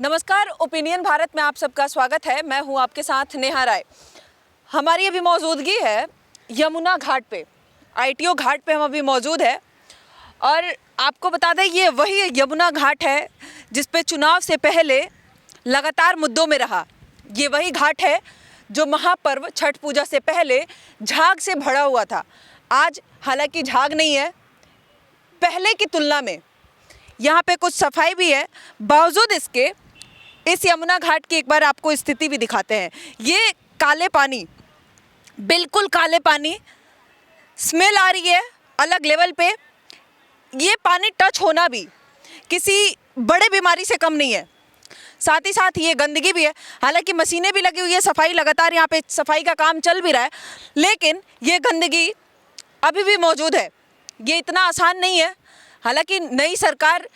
नमस्कार, ओपिनियन भारत में आप सबका स्वागत है। मैं हूं आपके साथ नेहा राय। हमारी अभी मौजूदगी है यमुना घाट पे, आईटीओ घाट पे हम अभी मौजूद है। और आपको बता दें, ये वही यमुना घाट है जिस पे चुनाव से पहले लगातार मुद्दों में रहा। ये वही घाट है जो महापर्व छठ पूजा से पहले झाग से भरा हुआ था। आज हालांकि झाग नहीं है, पहले की तुलना में यहाँ पे कुछ सफाई भी है। बावजूद इसके इस यमुना घाट की एक बार आपको स्थिति भी दिखाते हैं। ये काले पानी, बिल्कुल काले पानी, स्मेल आ रही है अलग लेवल पे। ये पानी टच होना भी किसी बड़े बीमारी से कम नहीं है। साथ ही साथ ये गंदगी भी है। हालांकि मशीनें भी लगी हुई है, सफाई लगातार यहाँ पे सफाई का काम चल भी रहा है, लेकिन ये गंदगी अभी भी मौजूद है। ये इतना आसान नहीं है। हालांकि नई सरकार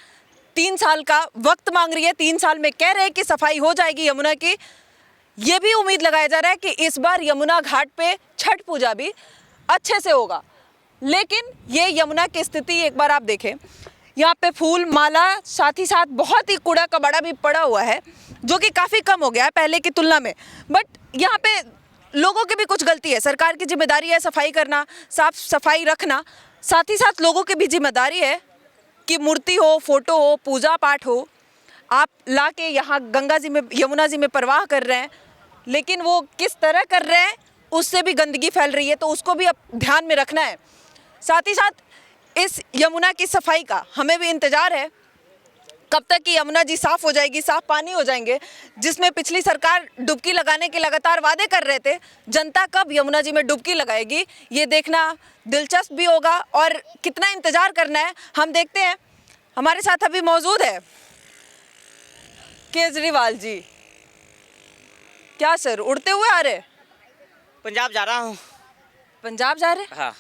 3 साल का वक्त मांग रही है, 3 साल में कह रहे हैं कि सफाई हो जाएगी यमुना की। ये भी उम्मीद लगाया जा रहा है कि इस बार यमुना घाट पे छठ पूजा भी अच्छे से होगा। लेकिन ये यमुना की स्थिति एक बार आप देखें, यहाँ पे फूल माला, साथ ही साथ बहुत ही कूड़ा कबाड़ा भी पड़ा हुआ है, जो कि काफ़ी कम हो गया है पहले की तुलना में। बट यहाँ पे लोगों की भी कुछ गलती है। सरकार की जिम्मेदारी है सफाई करना, साफ सफाई रखना। साथ ही साथ लोगों की भी जिम्मेदारी है कि मूर्ति हो, फोटो हो, पूजा पाठ हो, आप ला के यहाँ गंगा जी में, यमुना जी में प्रवाह कर रहे हैं, लेकिन वो किस तरह कर रहे हैं उससे भी गंदगी फैल रही है, तो उसको भी अब ध्यान में रखना है। साथ ही साथ इस यमुना की सफाई का हमें भी इंतज़ार है, कब तक कि यमुना जी साफ़ हो जाएगी, साफ़ पानी हो जाएंगे, जिसमें पिछली सरकार डुबकी लगाने के लगातार वादे कर रहे थे। जनता कब यमुना जी में डुबकी लगाएगी, ये देखना दिलचस्प भी होगा और कितना इंतज़ार करना है हम देखते हैं। हमारे साथ अभी मौजूद है केजरीवाल जी। क्या सर, उड़ते हुए आ रहे? पंजाब जा रहा हूँ। पंजाब जा रहे? हाँ,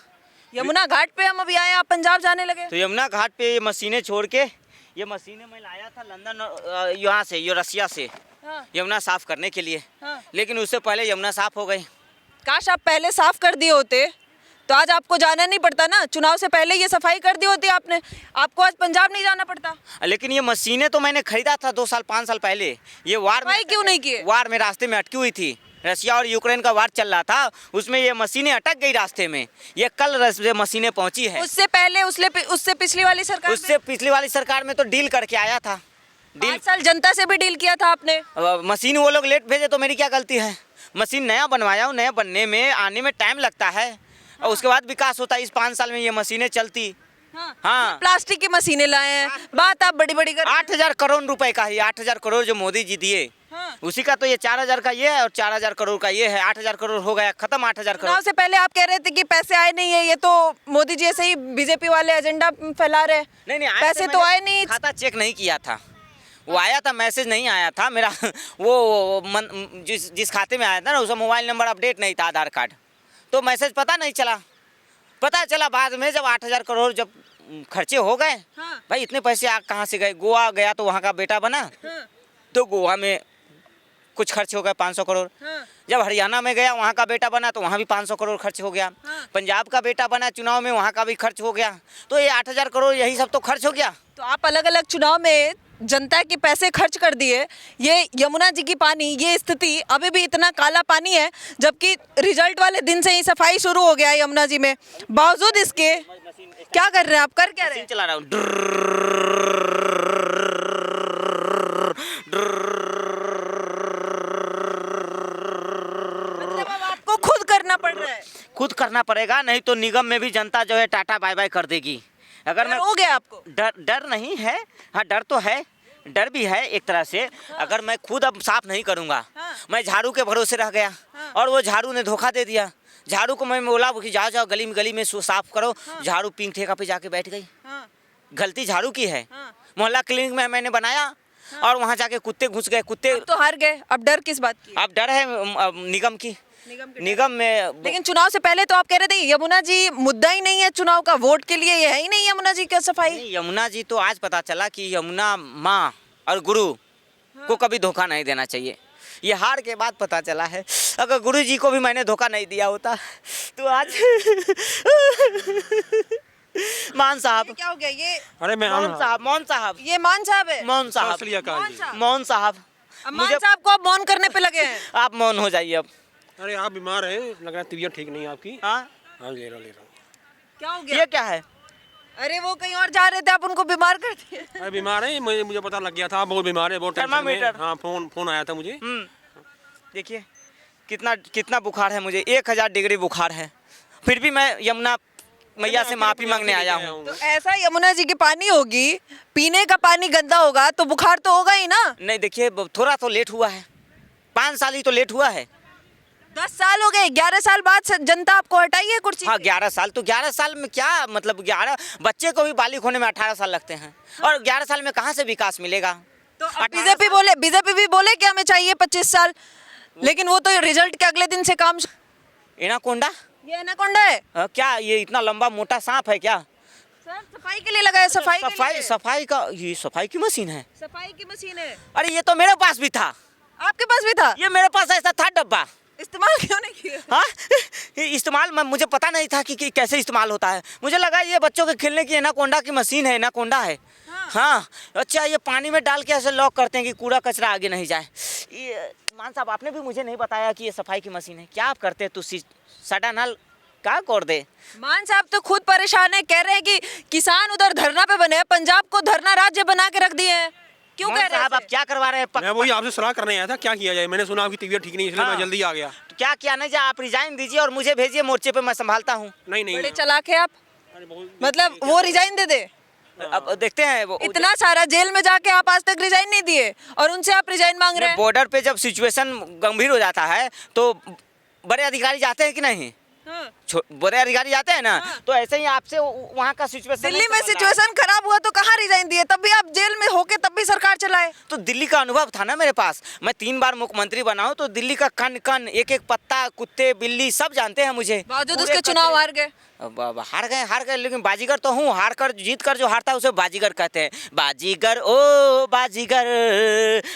यमुना घाट पे हम अभी आए, आप पंजाब जाने लगे? तो यमुना घाट पे ये मशीनें छोड़ के, ये मशीनें मैं लाया था लंदन, यहाँ से, ये रसिया से, हाँ। यमुना साफ करने के लिए। हाँ। लेकिन उससे पहले यमुना साफ हो गई। काश आप पहले साफ कर दिए होते तो आज आपको जाना नहीं पड़ता ना। चुनाव से पहले ये सफाई कर दी होती आपने, आपको आज पंजाब नहीं जाना पड़ता। लेकिन ये मशीनें तो मैंने खरीदा था 2 साल 5 साल पहले। ये वार में क्यों नहीं किए? वार में रास्ते में अटकी हुई थी। रशिया और यूक्रेन का वार चल रहा था, उसमें ये मशीनें अटक गई रास्ते में। ये कल मशीनें पहुंची है। उससे पहले उससे पिछली वाली सरकार में? उससे पिछली वाली सरकार में तो डील करके आया था। 5 साल जनता से भी डील किया था आपने। मशीन वो लोग लेट भेजे तो मेरी क्या गलती है? मशीन नया बनवाया हूँ, नया बनने में आने में टाइम लगता है। और उसके बाद विकास होता है। इस 5 साल में ये मशीनें चलती। हाँ। प्लास्टिक की मशीनें लाए हैं, बात आप बड़ी बड़ी कर। 8,000 करोड़ रुपए का ही, 8,000 करोड़ जो मोदी जी दिए, उसी का तो ये 4,000 का ये है और 4,000 करोड़ का ये है। 8,000 करोड़ हो गया, खत्म 8,000 करोड़। से पहले आप कह रहे थे कि पैसे आए नहीं है, ये तो मोदी जी ऐसे ही बीजेपी वाले एजेंडा फैला रहे। नहीं, पैसे तो आए नहीं। खाता चेक नहीं किया था, वो आया था, मैसेज नहीं आया था मेरा। वो जिस खाते में आया था ना, उसका मोबाइल नंबर अपडेट नहीं था, आधार कार्ड, तो मैसेज पता नहीं चला। पता चला बाद में जब 8,000 करोड़ जब खर्चे हो गए। हाँ। भाई इतने पैसे कहाँ से गए? गोवा गया तो वहाँ का बेटा बना। हाँ। तो गोवा में कुछ खर्च हो गया 500 करोड़। हाँ। जब हरियाणा में गया वहाँ का बेटा बना तो वहाँ भी 500 करोड़ खर्च हो गया। हाँ। पंजाब का बेटा बना चुनाव में, वहाँ का भी खर्च हो गया। तो ये 8,000 करोड़ यही सब तो खर्च हो गया। तो आप अलग अलग चुनाव में जनता के पैसे खर्च कर दिए। ये यमुना जी की पानी, ये स्थिति अभी भी इतना काला पानी है, जबकि रिजल्ट वाले दिन से ही सफाई शुरू हो गया है यमुना जी में। बावजूद इसके क्या कर रहे हैं आप? कर क्या रहे हैं? चला रहा हूँ। मतलब अब आपको खुद करना पड़ रहा है? खुद करना पड़ेगा, नहीं तो निगम में भी जनता जो है टाटा बाय बाय कर देगी। अगर मैं हो गया आपको डर नहीं है। हाँ, डर तो है, डर भी है एक तरह से। अगर मैं खुद अब साफ नहीं करूँगा, मैं झाड़ू के भरोसे रह गया और वो झाड़ू ने धोखा दे दिया। झाड़ू को मैं बोला कि जाओ जाओ गली में साफ करो, झाड़ू पिंक ठेका पे जाके बैठ गई। गलती झाड़ू की है। मोहल्ला क्लिनिक में मैंने बनाया और वहाँ जाके कुत्ते घुस गए। कुत्ते तो हार गए, अब डर किस बात की? अब डर है निगम की। निगम में। लेकिन चुनाव से पहले तो आप कह रहे थे यमुना जी मुद्दा ही नहीं है चुनाव का, वोट के लिए ये है ही नहीं यमुना जी की सफाई। यमुना जी तो आज पता चला कि यमुना माँ और गुरु को कभी धोखा नहीं देना चाहिए। ये हार के बाद पता चला है। अगर गुरु जी को भी मैंने धोखा नहीं दिया होता तो आज मान साहब। क्या हो गया ये? अरे मैं मौन साहब, मौन साहब, ये मान साहब है? मौन साहब, असली अकाल मौन जी। साहब। मौन साहब। अब मान साहब को अब मौन करने पे लगे हैं। आप मौन हो जाइए अब। अरे आप बीमार हैं, लग रहा है तबीयत ठीक नहीं है आपकी। हाँ, हाँ ले रहा हूँ। क्या हो गया? ये क्या है? अरे वो कहीं और जा रहे थे, आप उनको बीमार कर दिए। अरे बीमार है, मुझे पता लग गया था आप बहुत बीमार है, बहुत टेंशन में। थर्मामीटर। हाँ फोन आया था मुझे। देखिए कितना कितना बुखार है मुझे, 1000 डिग्री बुखार है। फिर भी मैं यमुना मैया से माफी मांगने आया हूँ। तो ऐसा यमुना जी की पानी होगी, पीने का पानी गंदा होगा तो बुखार तो होगा ही ना। नहीं देखिए, थोड़ा तो लेट हुआ है, 5 साल ही तो लेट हुआ है। 10 साल हो गए, 11 साल बाद जनता आपको हटाई है कुर्सी हाँ से। 11 साल, तो 11 साल में क्या मतलब, 11 बच्चे को भी बालिग होने में 18 साल लगते हैं, और 11 साल में कहाँ से विकास मिलेगा? तो अब 18 बीजेपी भी बोले कि हमें चाहिए 25 साल, लेकिन वो तो रिजल्ट के अगले दिन से काम। एनाकोंडा? ये एनाकोंडा है क्या ये इतना लंबा मोटा सांप है क्या? सर, सफाई के लिए लगाया, सफाई के सफाई लिए। सफाई का, ये सफाई की मशीन है? सफाई की मशीन है। अरे ये तो मेरे पास भी था, आपके पास भी था? ये मेरे पास ऐसा था डब्बा। इस्तेमाल क्यों नहीं किया? हाँ इस्तेमाल मुझे पता नहीं था कि कैसे इस्तेमाल होता है। मुझे लगा ये बच्चों के खेलने की एनाकोंडा की मशीन है, एनाकोंडा है। हाँ अच्छा, ये पानी में डाल के ऐसे लॉक करते हैं कि कूड़ा कचरा आगे नहीं जाए। ये मान साहब, आपने भी मुझे नहीं बताया कि ये सफाई की मशीन है। क्या आप करते हैं? तुसी सड़ा नल क्या कर दे? मान साहब तो खुद परेशान है, कह रहे हैं कि किसान उधर धरना पे बने हैं, पंजाब को धरना राज्य बना के रख दिए हैं। क्यों मान कह रहे हैं साहब आप ऐसे? क्या करवा रहे हैं? मैं वही आपसे सलाह करने आया था, क्या किया जाए। मैंने सुना आपकी तबीयत ठीक नहीं, इसलिए हाँ। मैं जल्दी आ गया। तो क्या किया नहीं जाए, आप रिजाइन दीजिए और मुझे भेजिए मोर्चे पे, मैं संभालता हूँ। नहीं नहीं बड़े चालाक है आप। अरे बहुत- मतलब वो रिजाइन दे दे। अब देखते हैं वो इतना सारा जेल में जाके आप आज तक रिजाइन नहीं दिए और उनसे आप रिजाइन मांग रहे हैं। बॉर्डर पे जब सिचुएशन गंभीर हो जाता है तो बड़े अधिकारी जाते हैं कि नहीं? हाँ। बड़े अधिकारी जाते हैं ना, तो ऐसे ही आपसे वहाँ का सिचुएशन दिल्ली में सिचुएशन खराब हुआ तो कहाँ रिजाइन दिए? तब भी आप जेल में होके तब भी सरकार चलाए। तो दिल्ली का अनुभव था ना मेरे पास। मैं 3 बार मुख्यमंत्री बना हूँ, तो दिल्ली का कन कन, एक एक पत्ता, कुत्ते बिल्ली सब जानते हैं मुझे। बावजूद पूरे उसके चुनाव कचरे- हार गए। अब हार गए, लेकिन बाजीगर तो हूँ। हार कर जीत कर जो हारता है उसे बाजीगर कहते हैं। बाजीगर ओ बाजीगर,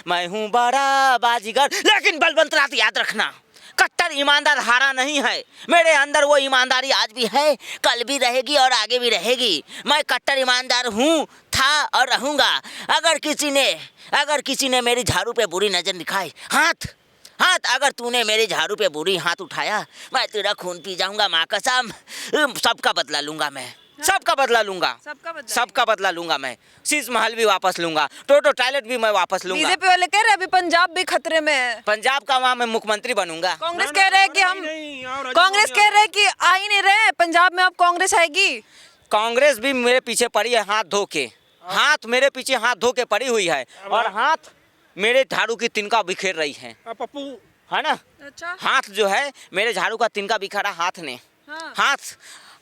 मैं हूँ बड़ा बाजीगर। लेकिन बलवंत रात याद रखना, कट्टर ईमानदार हारा नहीं है। मेरे अंदर वो ईमानदारी आज भी है, कल भी रहेगी और आगे भी रहेगी। मैं कट्टर ईमानदार हूँ, था और रहूँगा। अगर किसी ने मेरी झाड़ू पे बुरी नज़र दिखाई, हाथ अगर तूने मेरे झाड़ू पे बुरी हाथ उठाया, मैं तेरा खून पी जाऊंगा। माँ कसम, सबका बदला लूंगा मैं, सबका बदला लूंगा, सबका बदला लूंगा मैं। शीश महल भी वापस लूंगा, टोटो टॉयलेट भी मैं वापस लूंगा। बीजेपी वाले कह रहे हैं अभी पंजाब भी खतरे में है। पंजाब का वहाँ मैं मुख्यमंत्री बनूंगा। कांग्रेस कह रहे हैं कि हम, कांग्रेस कह रहे हैं कि आ ही नहीं रहे पंजाब में, अब कांग्रेस आएगी। कांग्रेस भी मेरे पीछे पड़ी है, हाथ धो के, हाथ मेरे पीछे हाथ धो के पड़ी हुई है, और हाथ मेरे झाड़ू की तिनका बिखेर रही है। पप्पू है ना? अच्छा। हाथ जो है मेरे झाड़ू का तिनका बिखरा हाथ ने, हाँ। हाथ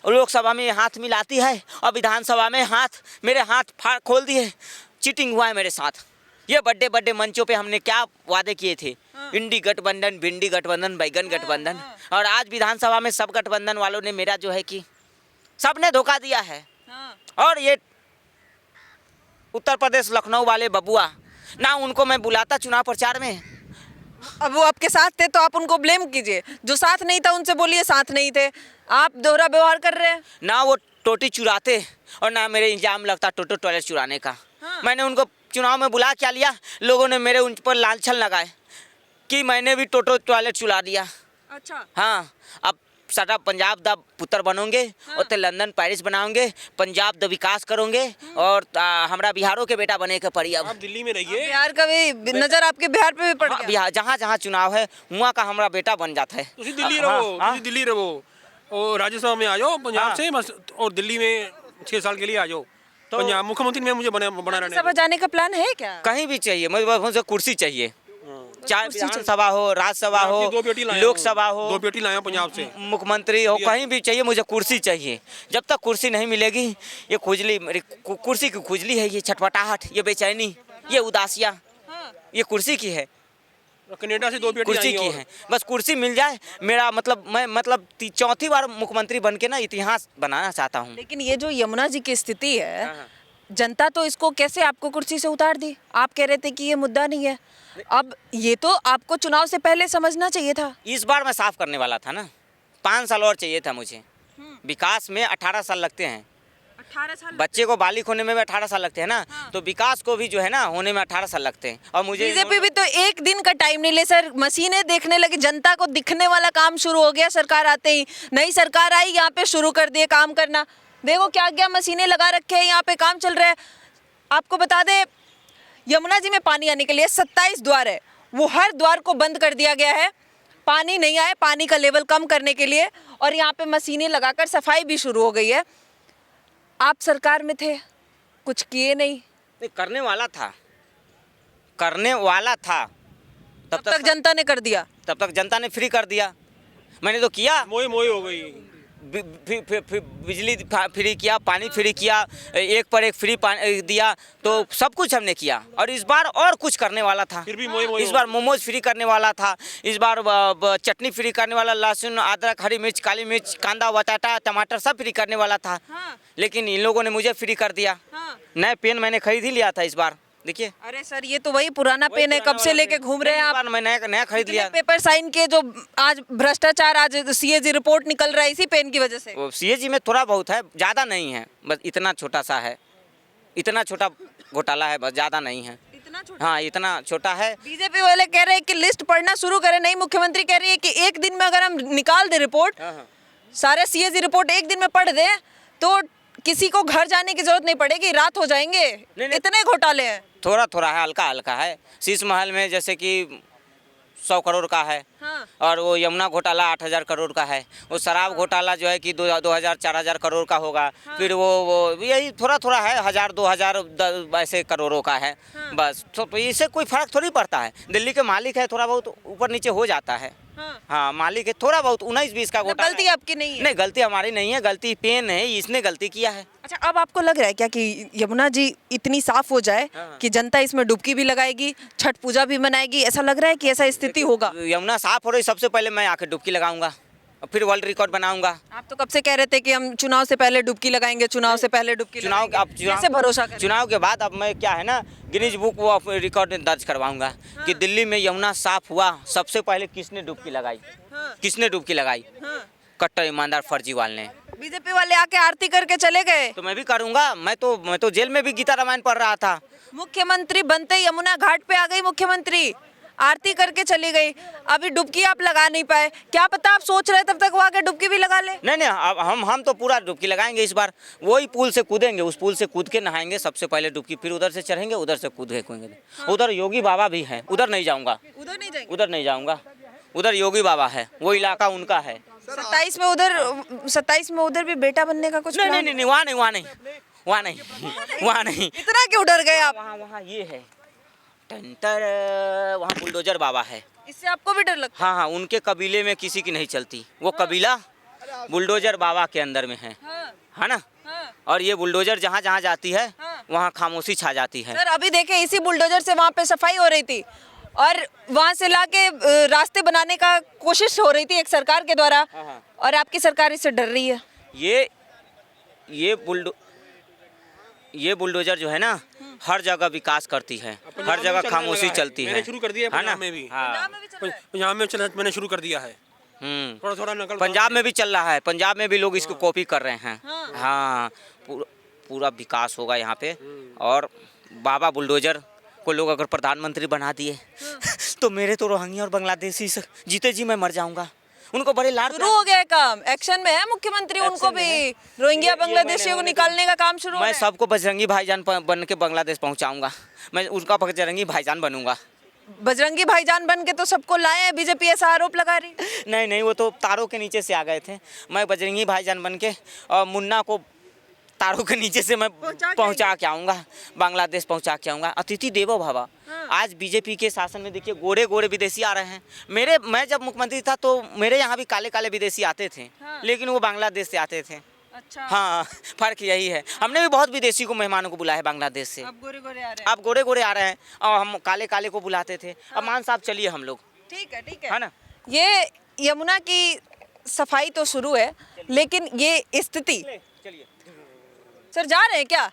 लोकसभा में हाथ मिलाती है और विधानसभा में मेरे हाथ फाड़ खोल दिए। चीटिंग हुआ है मेरे साथ। ये बड़े मंचों पे हमने क्या वादे किए थे? इंडी गठबंधन, भिंडी गठबंधन, बैगन गठबंधन, और आज विधानसभा में सब गठबंधन वालों ने मेरा जो है कि सबने धोखा दिया है। और ये उत्तर प्रदेश लखनऊ वाले बबुआ, ना उनको मैं बुलाता चुनाव प्रचार में। अब वो आपके साथ थे तो आप उनको ब्लेम कीजिए, जो साथ नहीं था उनसे बोलिए साथ नहीं थे। आप दोहरा व्यवहार कर रहे हैं। ना वो टोटी चुराते और ना मेरे इल्जाम लगता टोटो टॉयलेट चुराने का। मैंने उनको चुनाव में बुला क्या लिया, लोगों ने मेरे उन पर लालछन लगाए कि मैंने भी टोटो टॉयलेट चुरा दिया। अच्छा। हाँ, अब साडा पंजाब दा पुत्र बनोगे, उत्ते लंदन पेरिस बनाओगे, पंजाब दा विकास करोगे, और हमरा बिहारों के बेटा बने के पड़ी। अब आप दिल्ली में रहिए। बिहार का भी नजर आपके बिहार पे भी पड़ हाँ, गया। बिहार जहाँ जहाँ चुनाव है वहाँ का हमरा बेटा बन जाता है। तुसी दिल्ली हाँ, रहो, हाँ। तुसी दिल्ली रहो और राज्यसभा में आ जाओ पंजाब हाँ। से बस, और दिल्ली में 6 साल के लिए आ जाओ। तो- पंजाब मुख्यमंत्री में मुझे बना रहने सभा जाने का प्लान है क्या? कहीं भी चाहिए, मुझे कुर्सी चाहिए, दो। चाहे विधानसभा हो, राज्यसभा हो, दो बेटी लाया हूँ। लोकसभा हो, 2 बेटी लाया हूँ पंजाब से। मुख्यमंत्री हो, कहीं भी चाहिए, मुझे कुर्सी चाहिए। जब तक कुर्सी नहीं मिलेगी, ये खुजली, मेरी कुर्सी की खुजली है, ये छटपटाहट, ये बेचैनी, ये उदासियाँ, ये कुर्सी की है, कनाडा से 2 बेटी कुर्सी आई की हैं है। बस कुर्सी मिल जाए, मेरा मतलब, मैं मतलब 4थी बार मुख्यमंत्री बन के ना इतिहास बनाना चाहता हूँ। लेकिन ये जो यमुना जी की स्थिति है, हाँ। जनता तो इसको कैसे आपको कुर्सी से उतार दी? आप कह रहे थे कि ये मुद्दा नहीं है, अब ये तो आपको चुनाव से पहले समझना चाहिए था। इस बार मैं साफ करने वाला था ना, 5 साल और चाहिए था मुझे। विकास में 18 साल लगते हैं, 18 साल बच्चे को बालिग होने में भी 18 साल लगते हैं ना, तो विकास को भी जो है ना होने में 18 साल लगते हैं। और मुझे बीजेपी भी तो एक दिन का टाइम नहीं ले सर, मशीनें देखने लगी, जनता को दिखने वाला काम शुरू हो गया सरकार आते ही। नई सरकार आई, यहाँ पे शुरू कर दिए काम करना। देखो क्या क्या मशीनें लगा रखे हैं, यहाँ पे काम चल रहा है। आपको बता दें, यमुना जी में पानी आने के लिए 27 द्वार है, वो हर द्वार को बंद कर दिया गया है, पानी नहीं आए, पानी का लेवल कम करने के लिए। और यहाँ पे मशीनें लगाकर सफाई भी शुरू हो गई है। आप सरकार में थे, कुछ किए नहीं, करने वाला था, करने वाला था, तब तक जनता ने कर दिया। तब तक जनता ने फ्री कर दिया। मैंने तो किया, मोई मोई हो गई। बिजली फ्री किया, पानी फ्री किया, एक पर एक फ्री पानी दिया, तो सब कुछ हमने किया। और इस बार और कुछ करने वाला था, फिर भी मोई मोई इस बार मोमोज फ्री करने वाला था, इस बार चटनी फ्री करने वाला, लहसुन, अदरक, हरी मिर्च, काली मिर्च, कांदा, बटाटा, टमाटर सब फ्री करने वाला था। लेकिन इन लोगों ने मुझे फ्री कर दिया। नया पेन मैंने खरीद ही लिया था इस बार, देखिए। अरे सर, ये तो वही पुराना पेन है, कब से लेके घूम रहे हैं आप। मैं नया खरीद लिया। पेपर साइन के जो आज भ्रष्टाचार, आज सीएजी रिपोर्ट निकल रहा है इसी पेन की वजह से। सीएजी में थोड़ा बहुत है, ज़्यादा नहीं है, बस इतना छोटा सा है, इतना छोटा घोटाला है, बस ज़्यादा नहीं है। इतना छोटा? हाँ, इतना छोटा है। बीजेपी वाले कह रहे हैं कि लिस्ट पढ़ना शुरू करें, नई मुख्यमंत्री कह रही है कि एक दिन में अगर हम निकाल दे रिपोर्ट, सारे सीएजी रिपोर्ट एक दिन में पढ़ दे, तो किसी को घर जाने की जरूरत नहीं पड़ेगी, रात हो जाएंगे। इतने घोटाले हैं। थोड़ा थोड़ा है, हल्का हल्का है। शीश महल में जैसे कि 100 करोड़ का है, और वो यमुना घोटाला 8,000 करोड़ का है। वो शराब घोटाला जो है कि 2,000-4,000 करोड़ का होगा। फिर वो यही थोड़ा थोड़ा है, 1,000-2,000 ऐसे करोड़ों का है बस। तो इससे कोई फर्क थोड़ी पड़ता है। दिल्ली के मालिक है, थोड़ा बहुत ऊपर नीचे हो जाता है। हाँ, मालिक है, थोड़ा बहुत 19-20 का घोटाला। गलती आपकी नहीं है? नहीं, गलती हमारी नहीं है, गलती पेन है, इसने गलती किया है। अच्छा, अब आपको लग रहा है क्या कि यमुना जी इतनी साफ हो जाए कि जनता इसमें डुबकी भी लगाएगी, छठ पूजा भी मनाएगी? ऐसा लग रहा है कि ऐसा स्थिति होगा? यमुना साफ हो रही, सबसे पहले मैं आके डुबकी लगाऊंगा, और फिर वर्ल्ड रिकॉर्ड बनाऊंगा। आप तो कब से कह रहे थे कि हम चुनाव से पहले डुबकी लगाएंगे, चुनाव से पहले डुबकी लगाएंगे। अब कैसे भरोसा करें? चुनाव के बाद अब मैं क्या है ना, गिनीज बुक वो रिकॉर्ड में दर्ज करवाऊंगा कि दिल्ली में यमुना साफ हुआ, सबसे पहले किसने डुबकी लगाई, किसने डुबकी लगाई? कट्टर ईमानदार फर्जीवाल ने। बीजेपी वाले आके आरती करके चले गए। तो मैं भी करूंगा। मैं तो जेल में भी गीता रामायण पढ़ रहा था। मुख्यमंत्री बनते ही यमुना घाट पे आ गई मुख्यमंत्री, आरती करके चली गई। अभी डुबकी आप लगा नहीं पाए, क्या पता आप सोच रहे तब तक वो आके डुबकी भी लगा ले। नहीं, अब हम तो पूरा डुबकी लगाएंगे इस बार। वही पुल से कूदेंगे, उस पुल से कूद के नहाएंगे सबसे पहले डुबकी, फिर उधर से चढ़ेंगे, उधर से कूद के कूदेंगे। उधर योगी बाबा भी है, उधर नहीं जाऊंगा, उधर नहीं जाएंगे? उधर नहीं जाऊंगा। उधर योगी बाबा है, वो इलाका उनका है। 27 में उधर भी बेटा बनने का कुछ? नहीं, वहाँ नहीं। इतना क्यों डर गए आप? वहाँ ये है टंटर, वहाँ बुलडोजर बाबा है। इससे आपको भी डर लगता हाँ, उनके कबीले में किसी की नहीं चलती, वो कबीला बुलडोजर बाबा के अंदर में है ना। और ये बुलडोजर जहाँ जहाँ जाती है वहाँ खामोशी छा जाती है। सर, अभी देखे इसी बुलडोजर से वहाँ पे सफाई हो रही थी, और वहाँ से लाके रास्ते बनाने का कोशिश हो रही थी एक सरकार के द्वारा, और आपकी सरकार इससे डर रही है। ये बुलडोजर जो है ना, हर जगह विकास करती है, हर जगह खामोशी चलती है। मैंने शुरू कर दिया है पंजाब में भी। हाँ, पंजाब में मैंने शुरू कर दिया है। थोड़ा नकल पंजाब में भी चल रहा है, पंजाब में भी लोग इसको कॉपी कर रहे हैं। हाँ, पूरा विकास होगा यहाँ पे। और बाबा बुलडोजर को लोग अगर प्रधानमंत्री बना दिए तो मेरे तो रोहिंग्या और बांग्लादेशी जीते जी मैं मर जाऊंगा। उनको बड़े लाड शुरू हो गया है काम, एक्शन में है मुख्यमंत्री, उनको भी रोहिंग्या बांग्लादेशियों को निकालने का काम शुरू हो मैं गया है। सबको बजरंगी भाईजान बन के बांग्लादेश पहुंचाऊंगा, मैं उनका बजरंगी भाईजान बनूंगा। बजरंगी भाईजान बन के तो सबको लाए हैं, बीजेपी ऐसा आरोप लगा रही। नहीं, वो तो तारों के नीचे से आ गए थे। मैं बजरंगी भाईजान बन के और मुन्ना को तारों के नीचे से मैं पहुंचा के आऊँगा, बांग्लादेश पहुंचा के आऊँगा। अतिथि देवो भव। आज बीजेपी के शासन में देखिए गोरे विदेशी आ रहे हैं। मैं जब मुख्यमंत्री था तो मेरे यहाँ भी काले विदेशी आते थे, लेकिन वो बांग्लादेश से आते थे। अच्छा। हाँ, फर्क यही है। हमने भी बहुत विदेशी को मेहमानों को बुलाया है बांग्लादेश से। अब गोरे गोरे आ रहे हैं। आप गोरे आ रहे हैं, और हम काले को बुलाते थे। अब मान साहब चलिए हम लोग। ठीक है ना। ये यमुना की सफाई तो शुरू है, लेकिन ये स्थिति, चलिए सर जा रहे हैं क्या?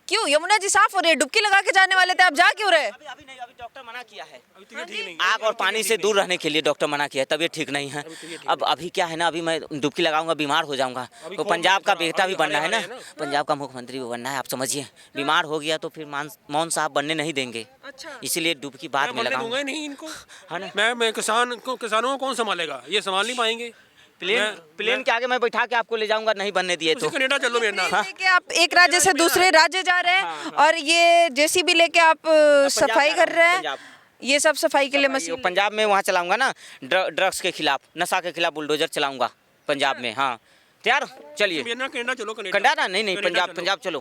क्यों? यमुना जी साफ हो रही है, डुबकी लगा के जाने वाले थे, आप जा क्यों रहे? अभी नहीं, अभी डॉक्टर मना किया है। अभी तबीयत ठीक नहीं है। आग और पानी से दूर रहने के लिए डॉक्टर मना किया है, तबीयत ठीक नहीं है। अब अभी क्या है ना, अभी मैं डुबकी लगाऊंगा बीमार हो जाऊंगा। तो पंजाब का बेटा भी बनना है ना, पंजाब का मुख्यमंत्री भी बनना है, आप समझिए। बीमार हो गया तो फिर मौन साहब बनने नहीं देंगे, अच्छा। इसीलिए डुबकी बाद में मैं दूंगा लगाऊंगा। ही नहीं इनको। है ना? मैं किसानों को कौन संभालेगा? ये संभाल नहीं पाएंगे। प्लेन के आगे मैं बैठा के आपको ले जाऊंगा, नहीं बनने दिए तो। कनाडा चलो मेरे नाम। लेके आप एक राज्य से दूसरे राज्य जा रहे हैं और ये जेसीबी लेके आप सफाई कर रहे हैं, पंजाब। ये सब सफाई के लिए मशीन। पंजाब में वहाँ चलाऊंगा ना, ड्रग्स के खिलाफ, नशा के खिलाफ बुलडोजर चलाऊंगा पंजाब में। हाँ तैयार, चलिए। कनाडा चलो, कनाडा नहीं, पंजाब, पंजाब चलो।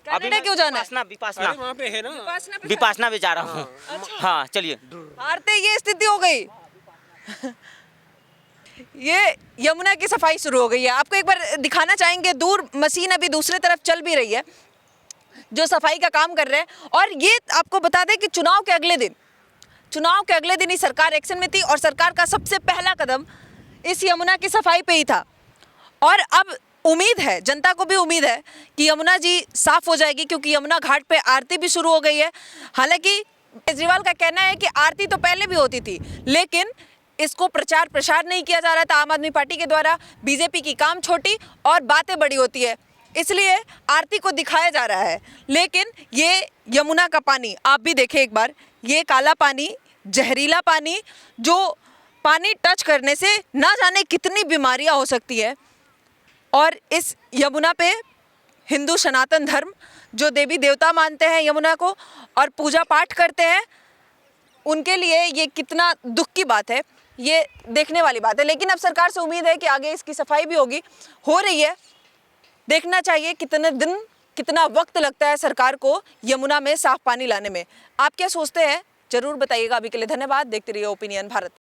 कनाडा क्यों जाना है? विपासना वहाँ पे है ना। विपासना में जा रहा हूँ। हाँ चलिए। हारते ये स्थिति हो गई। ये यमुना की सफाई शुरू हो गई है, आपको एक बार दिखाना चाहेंगे, दूर मशीन अभी दूसरी तरफ चल भी रही है जो सफाई का काम कर रहे हैं। और ये आपको बता दें कि चुनाव के अगले दिन ही सरकार एक्शन में थी और सरकार का सबसे पहला कदम इस यमुना की सफाई पे ही था। और अब उम्मीद है, जनता को भी उम्मीद है कि यमुना जी साफ हो जाएगी, क्योंकि यमुना घाट पे आरती भी शुरू हो गई है। हालांकि केजरीवाल का कहना है कि आरती तो पहले भी होती थी, लेकिन इसको प्रचार प्रसार नहीं किया जा रहा था आम आदमी पार्टी के द्वारा। बीजेपी की काम छोटी और बातें बड़ी होती है, इसलिए आरती को दिखाया जा रहा है। लेकिन ये यमुना का पानी आप भी देखें एक बार, ये काला पानी, जहरीला पानी, जो पानी टच करने से ना जाने कितनी बीमारियां हो सकती है। और इस यमुना पे हिंदू सनातन धर्म जो देवी देवता मानते हैं यमुना को और पूजा पाठ करते हैं, उनके लिए ये कितना दुख की बात है, ये देखने वाली बात है। लेकिन अब सरकार से उम्मीद है कि आगे इसकी सफाई भी होगी, हो रही है। देखना चाहिए कितने दिन, कितना वक्त लगता है सरकार को यमुना में साफ पानी लाने में। आप क्या सोचते हैं, जरूर बताइएगा। अभी के लिए धन्यवाद, देखते रहिए ओपिनियन भारत।